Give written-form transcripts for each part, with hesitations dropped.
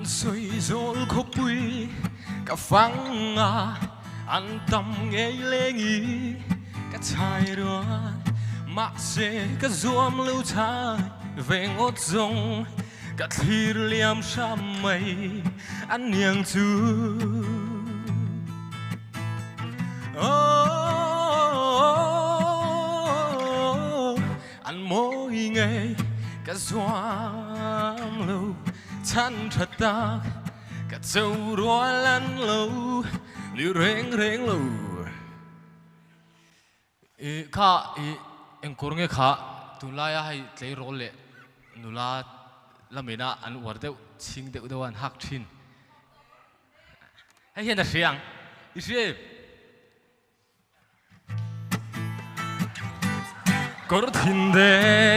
anh xoay rối khóc bụi cả phăng anh tâm nghe lê nghĩ cả chai đó mặc dễ cả ruộng lưu trái về ngốt rồng cả thi liam sa mây anh niềng chú anh mỗi ngày cả doang lâu chăn thật ta cả dâu đóa lăn lâu liu reng lâu kha em cố nghe kha tu la hay lấy role lệ nu la lamina anh war deu ching deu deu anh hắc thin hay hiện là siang isip Cortinde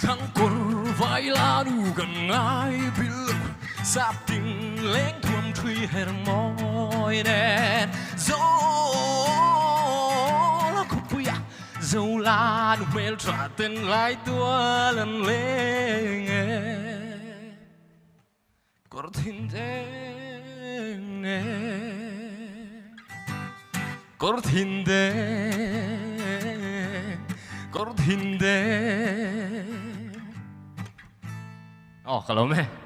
thằng cor vai la nu gần ngay bil sắp tình lên thuầm truy her môi đen gió la cupuya dâu la nu mel tra tên lại tua lần lên Cortinde Cortinde Oh, kalau meh